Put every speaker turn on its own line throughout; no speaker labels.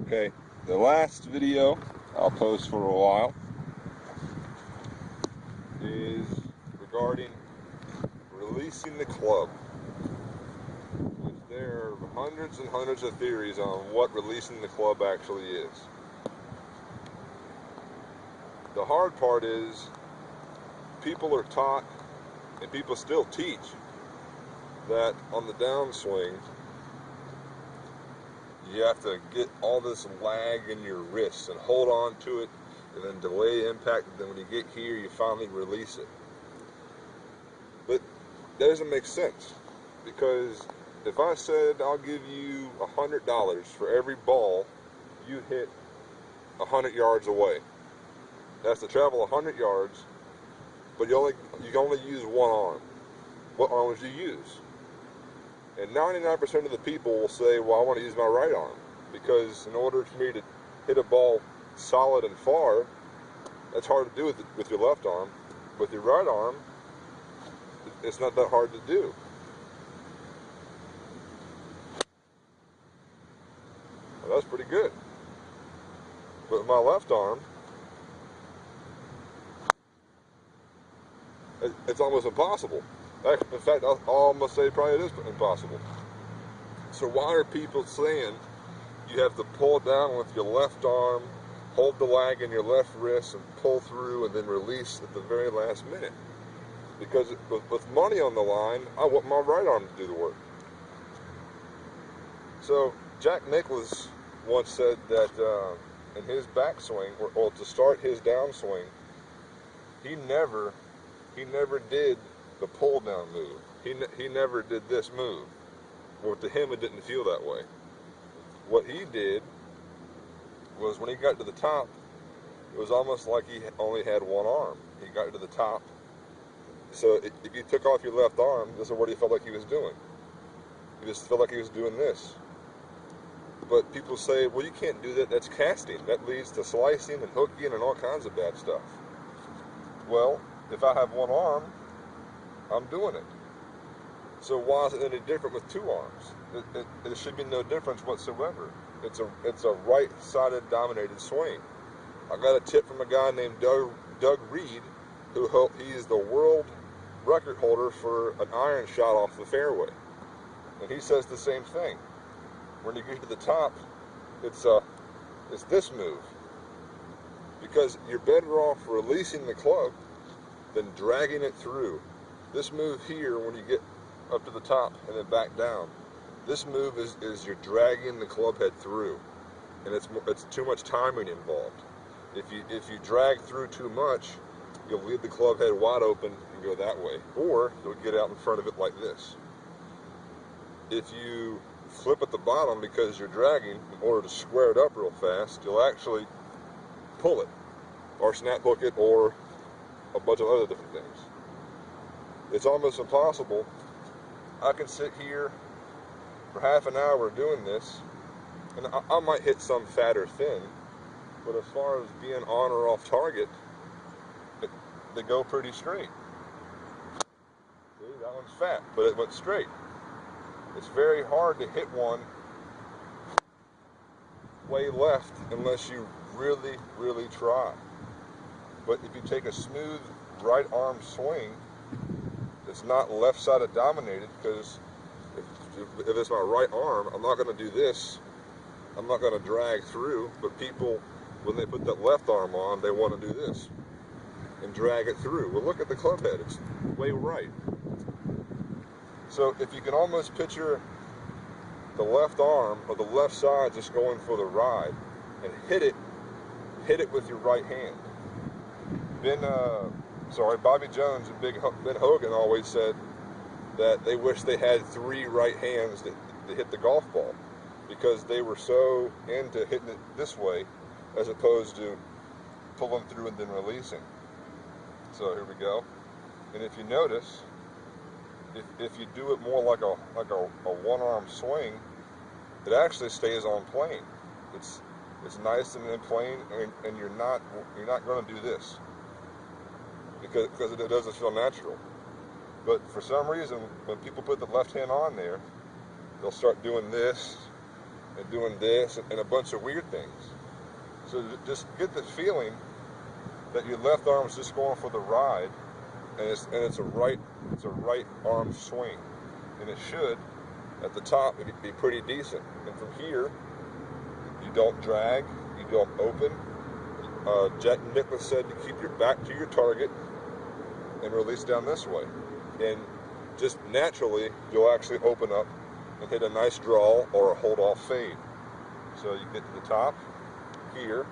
Okay, the last video I'll post for a while is regarding releasing the club. There are hundreds and hundreds of theories on what releasing the club actually is. The hard part is people are taught, and people still teach, that on the downswing you have to get all this lag in your wrists and hold on to it and then delay impact, and then when you get here you finally release it. But that doesn't make sense, because if I said I'll give you $100 for every ball you hit 100 yards away, that's to travel 100 yards, but you can only use one arm. What arm would you use? And 99% of the people will say, well, I want to use my right arm, because in order for me to hit a ball solid and far, that's hard to do with your left arm. With your right arm, it's not that hard to do. Well, that's pretty good. But with my left arm, it's almost impossible. In fact, I'll almost say probably it is impossible. So why are people saying you have to pull down with your left arm, hold the lag in your left wrist, and pull through and then release at the very last minute? Because with money on the line, I want my right arm to do the work. So Jack Nicklaus once said that in his backswing, or to start his downswing, he never did the pull down move. He never did this move. Well, to him it didn't feel that way. What he did was, when he got to the top, it was almost like he only had one arm. He got to the top. So if you took off your left arm, this is what he felt like he was doing. He just felt like he was doing this. But people say, well, you can't do that. That's casting. That leads to slicing and hooking and all kinds of bad stuff. Well, if I have one arm, I'm doing it. So why is it any different with two arms? There should be no difference whatsoever. It's a right-sided dominated swing. I got a tip from a guy named Doug Reed, he is the world record holder for an iron shot off the fairway, and he says the same thing. When you get to the top, it's this move, because you're better off releasing the club than dragging it through. This move here, when you get up to the top and then back down, this move is you're dragging the club head through, and it's too much timing involved. If you drag through too much, you'll leave the club head wide open and go that way, or you'll get out in front of it like this. If you flip at the bottom because you're dragging in order to square it up real fast, you'll actually pull it, or snap hook it, or a bunch of other different things. It's almost impossible. I can sit here for half an hour doing this, and I might hit some fat or thin, but as far as being on or off target, they go pretty straight. See, that one's fat, but it went straight. It's very hard to hit one way left unless you really, really try. But if you take a smooth right arm swing, it's not left-sided dominated, because if it's my right arm, I'm not going to do this. I'm not going to drag through. But people, when they put that left arm on, they want to do this and drag it through. Well, look at the club head. It's way right. So if you can almost picture the left arm or the left side just going for the ride, and hit it with your right hand. Bobby Jones and Ben Hogan always said that they wish they had 3 right hands to hit the golf ball, because they were so into hitting it this way as opposed to pulling through and then releasing. So here we go. And if you notice, if you do it more like a one-arm swing, it actually stays on plane. It's nice and in plane, and you're not going to do this, because it doesn't feel natural. But for some reason, when people put the left hand on there, they'll start doing this and doing this and a bunch of weird things. So just get the feeling that your left arm is just going for the ride, and it's a right arm swing, and it should at the top it'd be pretty decent. And from here, you don't drag, you don't open. Jack Nicklaus said to keep your back to your target and release down this way, and just naturally you'll actually open up and hit a nice draw or a hold off fade. So you get to the top here,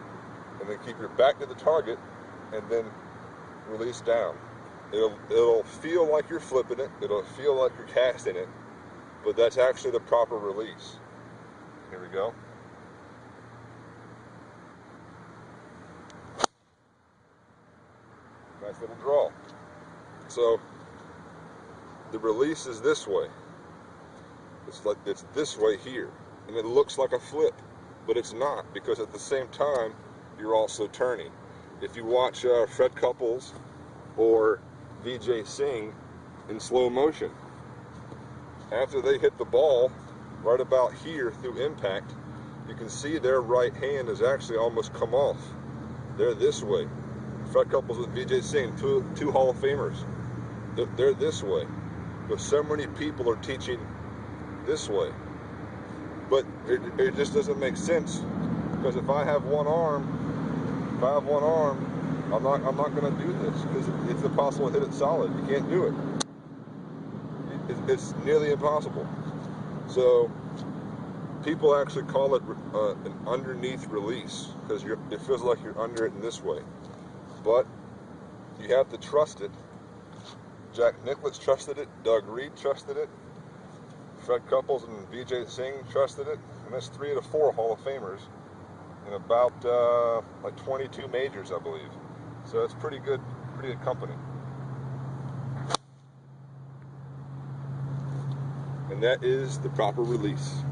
and then keep your back to the target, and then release down. It'll feel like you're flipping it, it'll feel like you're casting it, but that's actually the proper release. Here we go. Nice little draw. So the release is this way. It's this way here, and it looks like a flip, but it's not, because at the same time you're also turning. If you watch Fred Couples or Vijay Singh in slow motion, after they hit the ball right about here through impact, you can see their right hand has actually almost come off. They're this way. Fred Couples with Vijay Singh, two Hall of Famers. They're this way. But so many people are teaching this way. But it just doesn't make sense, because if I have one arm, I'm not going to do this, because it's impossible to hit it solid. You can't do it. It's nearly impossible. So people actually call it an underneath release, because it feels like you're under it in this way. But you have to trust it. Jack Nicklaus trusted it, Doug Reed trusted it, Fred Couples and Vijay Singh trusted it, and that's 3 of the 4 Hall of Famers in about like 22 majors, I believe. So that's pretty good company. And that is the proper release.